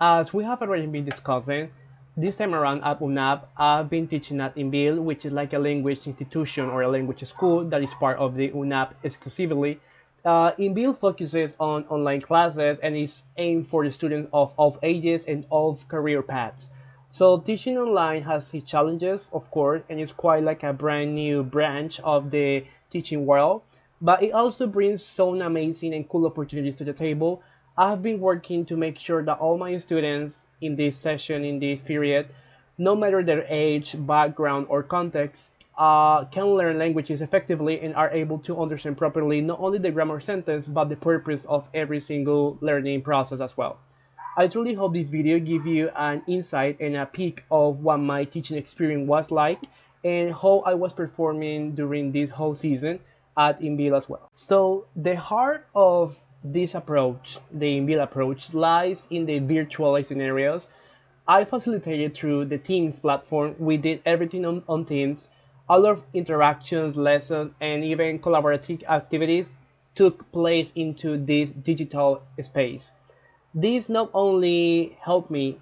As we have already been discussing, this time around at UNAP, I've been teaching at INVIL, which is like a language institution or a language school that is part of the UNAP exclusively. INVIL focuses on online classes and is aimed for the students of all ages and all career paths. So teaching online has its challenges, of course, and it's quite like a brand new branch of the teaching world. But it also brings some amazing and cool opportunities to the table. I've been working to make sure that all my students in this session, in this period, no matter their age, background, or context, can learn languages effectively and are able to understand properly not only the grammar sentence, but the purpose of every single learning process as well. I truly hope this video give you an insight and a peek of what my teaching experience was like and how I was performing during this whole season at INVIL as well. So the heart of this approach, the INVIL approach, lies in the virtual scenarios. I facilitated through the Teams platform. We did everything on Teams. A lot of interactions, lessons, and even collaborative activities took place into this digital space. This not only helped me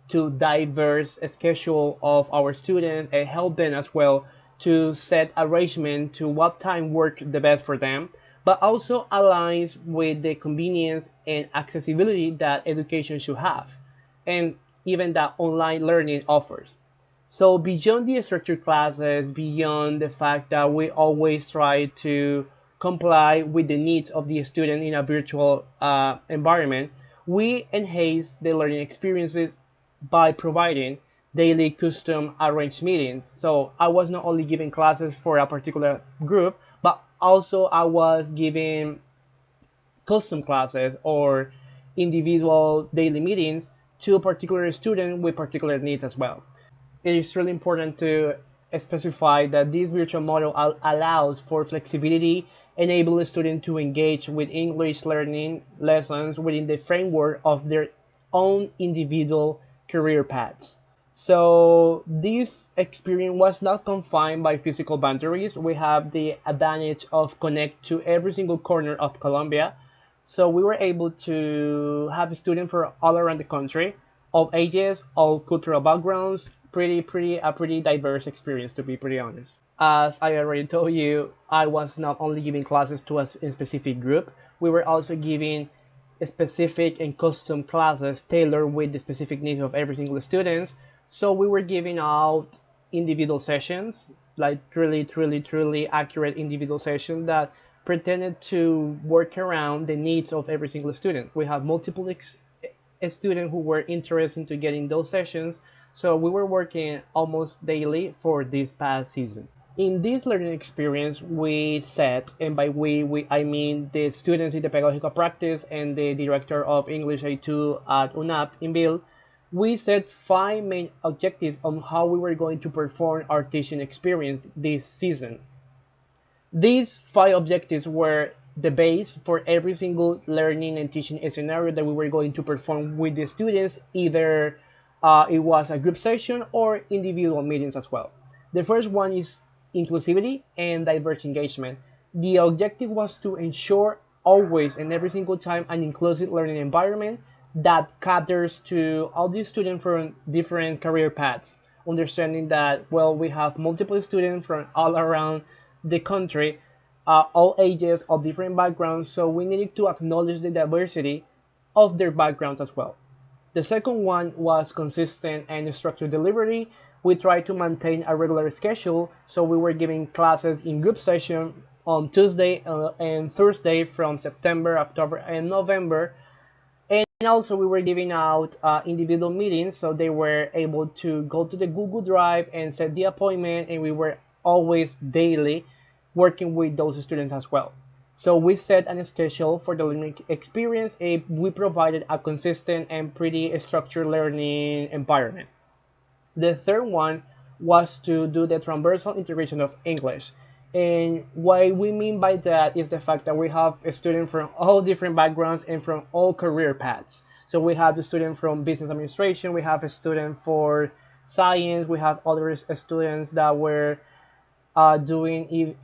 to diverse schedule of our students and help them as well to set arrangement to what time worked the best for them, but also aligns with the convenience and accessibility that education should have, and even that online learning offers. So beyond the structured classes, beyond the fact that we always try to comply with the needs of the student in a virtual environment, we enhance the learning experiences by providing daily custom arranged meetings. So I was not only giving classes for a particular group, but also I was giving custom classes or individual daily meetings to a particular student with particular needs as well. It is really important to specify that this virtual model allows for flexibility, enable the student to engage with English learning lessons within the framework of their own individual career paths. So this experience was not confined by physical boundaries. We have the advantage of connect to every single corner of Colombia. So we were able to have students from all around the country, all ages, all cultural backgrounds, pretty diverse experience, to be pretty honest. As I already told you, I was not only giving classes to a specific group, we were also giving specific and custom classes tailored with the specific needs of every single student. So we were giving out individual sessions, like truly accurate individual sessions that pretended to work around the needs of every single student. We have multiple students who were interested to getting those sessions, so we were working almost daily for this past season. In this learning experience, we set, and by we I mean the students in the pedagogical practice and the director of English A2 at UNAP in Bill, we set five main objectives on how we were going to perform our teaching experience this season. These five objectives were the base for every single learning and teaching scenario that we were going to perform with the students, either it was a group session or individual meetings as well. The first one is inclusivity and diverse engagement. The objective was to ensure always and every single time an inclusive learning environment that caters to all these students from different career paths, understanding that, well, we have multiple students from all around the country, all ages, of different backgrounds, so we needed to acknowledge the diversity of their backgrounds as well. The second one was consistent and structured delivery. We tried to maintain a regular schedule, so we were giving classes in group session on Tuesday and Thursday from September, October, and November. And also, we were giving out individual meetings, so they were able to go to the Google Drive and set the appointment, and we were always daily working with those students as well. So we set a schedule for the learning experience, and we provided a consistent and pretty structured learning environment. The third one was to do the transversal integration of English. And what we mean by that is the fact that we have a student from all different backgrounds and from all career paths. So we have a student from business administration, we have a student for science, we have other students that were doing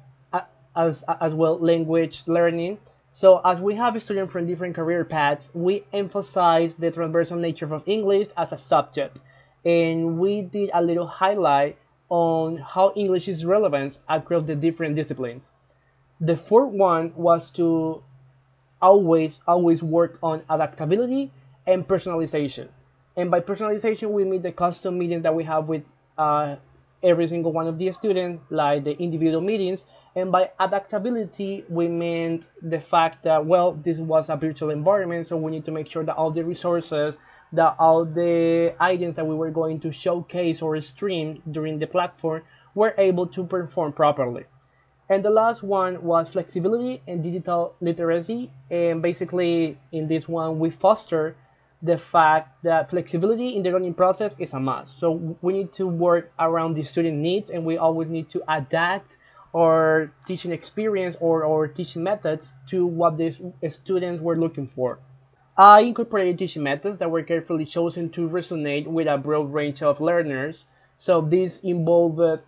as well language learning. So as we have students from different career paths, we emphasize the transversal nature of English as a subject. And we did a little highlight on how English is relevant across the different disciplines. The fourth one was to always work on adaptability and personalization. And by personalization, we mean the custom meetings that we have with every single one of the students, like the individual meetings. And by adaptability, we meant the fact that, well, this was a virtual environment, so we need to make sure that all the resources, that all the items that we were going to showcase or stream during the platform were able to perform properly. And the last one was flexibility and digital literacy. And basically, in this one, we foster the fact that flexibility in the learning process is a must. So we need to work around the student needs, and we always need to adapt our teaching experience or teaching methods to what the students were looking for. I incorporated teaching methods that were carefully chosen to resonate with a broad range of learners. So this involved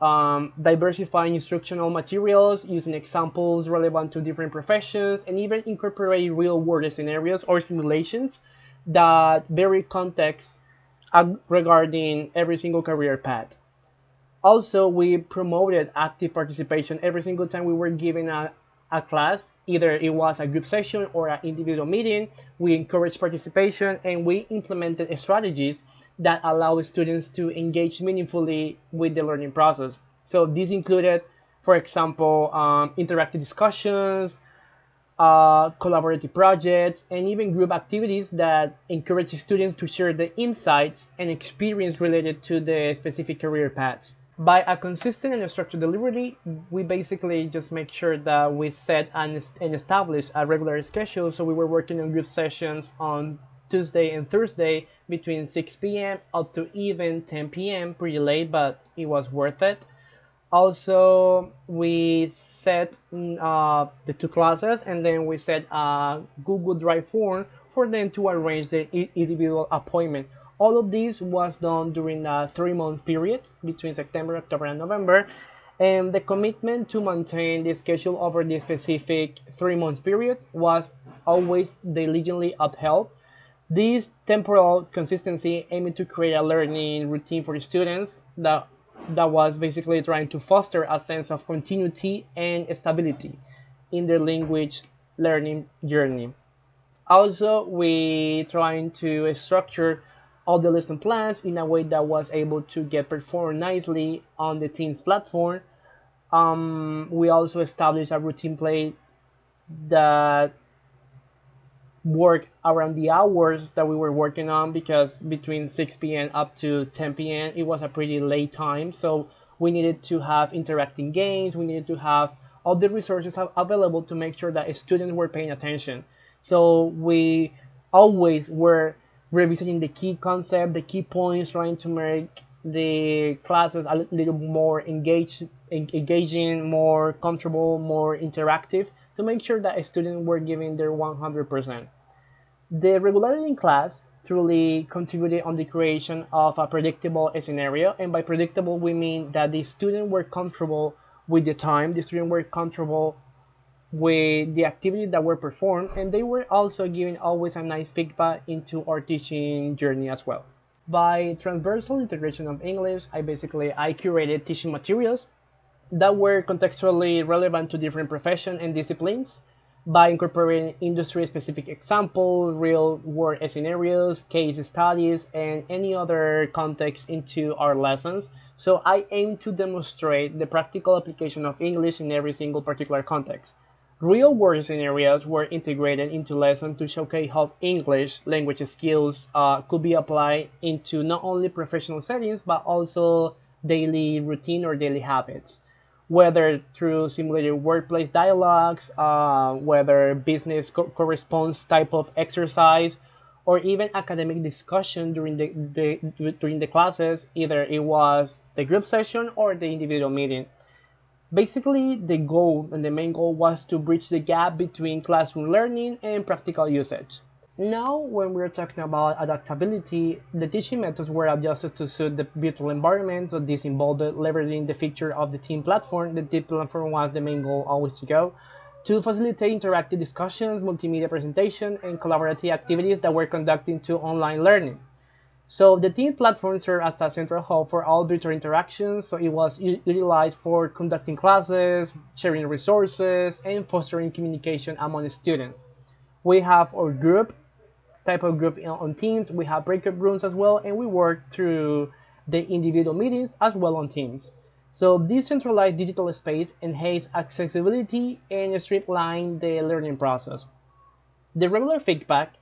diversifying instructional materials, using examples relevant to different professions, and even incorporating real-world scenarios or simulations that vary context regarding every single career path. Also, we promoted active participation every single time we were given a class. Either it was a group session or an individual meeting. We encouraged participation and we implemented strategies that allow students to engage meaningfully with the learning process. So this included, for example, interactive discussions, collaborative projects, and even group activities that encourage students to share the insights and experience related to the specific career paths. By a consistent and structured delivery, we basically just make sure that we set and establish a regular schedule. So we were working on group sessions on Tuesday and Thursday between 6 p.m. up to even 10 p.m. Pretty late, but it was worth it. Also, we set the two classes, and then we set a Google Drive form for them to arrange the individual appointment. All of this was done during a 3 month period between September, October, and November. And the commitment to maintain the schedule over the specific 3 month period was always diligently upheld. This temporal consistency aiming to create a learning routine for the students that was basically trying to foster a sense of continuity and stability in their language learning journey. Also, we trying to structure all the lesson plans in a way that was able to get performed nicely on the Teams platform. We also established a routine play that work around the hours that we were working on, because between 6 p.m. up to 10 p.m. it was a pretty late time. So we needed to have interacting games, we needed to have all the resources available to make sure that students were paying attention. So we always were revisiting the key concept, the key points, trying to make the classes a little more engaging, more comfortable, more interactive, to make sure that students were giving their 100%. The regularity in class truly contributed on the creation of a predictable scenario, and by predictable we mean that the students were comfortable with the time, the students were comfortable with the activities that were performed, and they were also giving always a nice feedback into our teaching journey as well. By transversal integration of English, I curated teaching materials that were contextually relevant to different professions and disciplines by incorporating industry-specific examples, real-world scenarios, case studies, and any other context into our lessons. So I aim to demonstrate the practical application of English in every single particular context. Real-world scenarios were integrated into lessons to showcase how English language skills could be applied into not only professional settings, but also daily routine or daily habits, whether through simulated workplace dialogues, whether business corresponds type of exercise, or even academic discussion during the classes, either it was the group session or the individual meeting. Basically, the goal and the main goal was to bridge the gap between classroom learning and practical usage. Now, when we're talking about adaptability, the teaching methods were adjusted to suit the virtual environment. So this involved leveraging the feature of the team platform. The team platform was the main goal always to go. to facilitate interactive discussions, multimedia presentation, and collaborative activities that were conducted to online learning. So the team platform served as a central hub for all virtual interactions. So it was utilized for conducting classes, sharing resources, and fostering communication among students. We have our group type of group on teams. We have breakout rooms as well, and we work through the individual meetings as well on teams. So this centralized digital space enhances accessibility and streamline the learning process. The regular feedback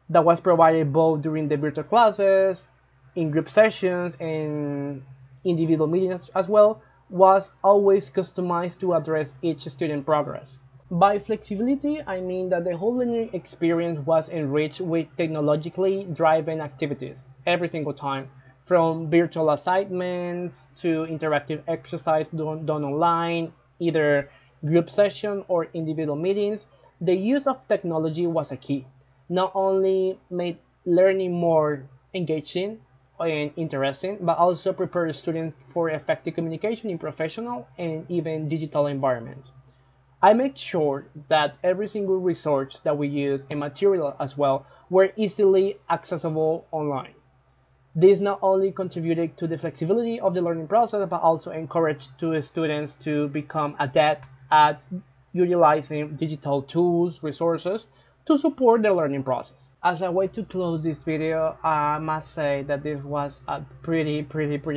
that was provided both during the virtual classes, in group sessions, and individual meetings as well was always customized to address each student progress. By flexibility, I mean that the whole learning experience was enriched with technologically driven activities every single time, from virtual assignments to interactive exercise done online, either group session or individual meetings. The use of technology was a key. Not only made learning more engaging and interesting, but also prepared students for effective communication in professional and even digital environments. I make sure that every single resource that we use and material as well were easily accessible online. This not only contributed to the flexibility of the learning process, but also encouraged to students to become adept at utilizing digital tools, resources to support the learning process. As a way to close this video, I must say that this was a pretty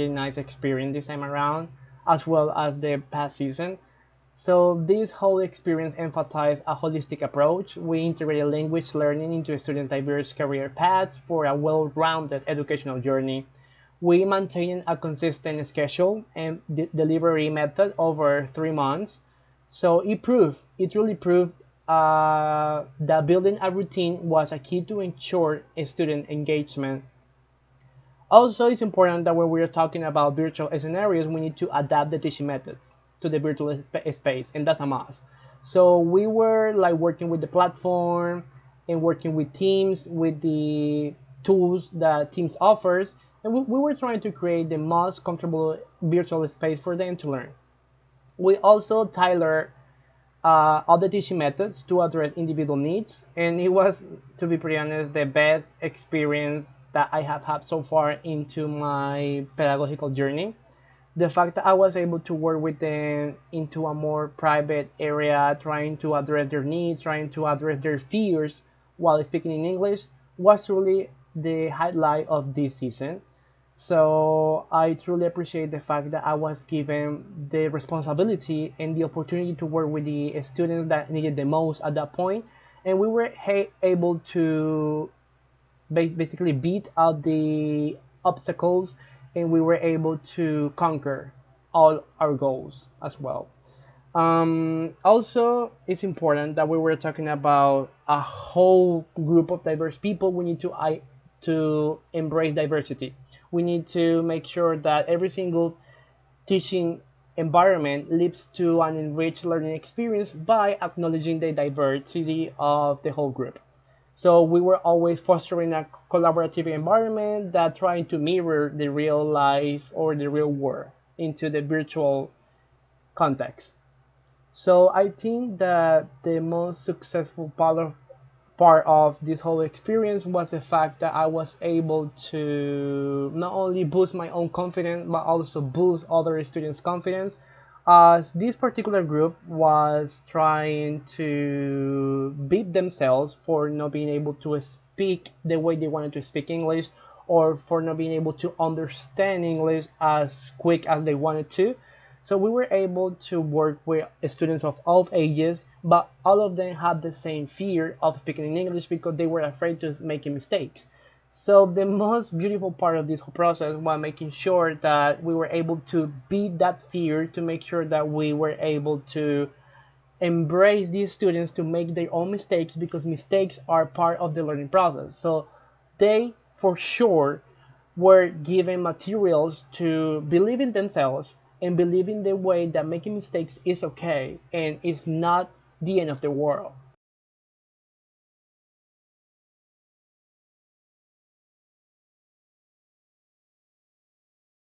nice experience this time around, as well as the past season. So this whole experience emphasized a holistic approach. We integrated language learning into student diverse career paths for a well-rounded educational journey. We maintained a consistent schedule and delivery method over 3 months. So it really proved that building a routine was a key to ensure student engagement. Also, it's important that when we're talking about virtual scenarios, we need to adapt the teaching methods to the virtual space, and that's a must. So we were like working with the platform and working with Teams, with the tools that Teams offers, and we were trying to create the most comfortable virtual space for them to learn. We also tailor other teaching methods to address individual needs. And it was, to be pretty honest, the best experience that I have had so far into my pedagogical journey. The fact that I was able to work with them into a more private area, trying to address their needs, trying to address their fears while speaking in English, was really the highlight of this season. So I truly appreciate the fact that I was given the responsibility and the opportunity to work with the students that needed the most at that point, and we were able to basically beat out the obstacles, and we were able to conquer all our goals as well. Also, it's important that we were talking about a whole group of diverse people. We need to embrace diversity. We need to make sure that every single teaching environment leads to an enriched learning experience by acknowledging the diversity of the whole group. So we were always fostering a collaborative environment that trying to mirror the real life or the real world into the virtual context. So I think that the most successful part of this whole experience was the fact that I was able to not only boost my own confidence but also boost other students' confidence. As this particular group was trying to beat themselves for not being able to speak the way they wanted to speak English, or for not being able to understand English as quick as they wanted to. So we were able to work with students of all ages, but all of them had the same fear of speaking in English because they were afraid to making mistakes. So the most beautiful part of this whole process was making sure that we were able to beat that fear, to make sure that we were able to embrace these students to make their own mistakes, because mistakes are part of the learning process. So they, for sure, were given materials to believe in themselves and believe in the way that making mistakes is okay and is not the end of the world.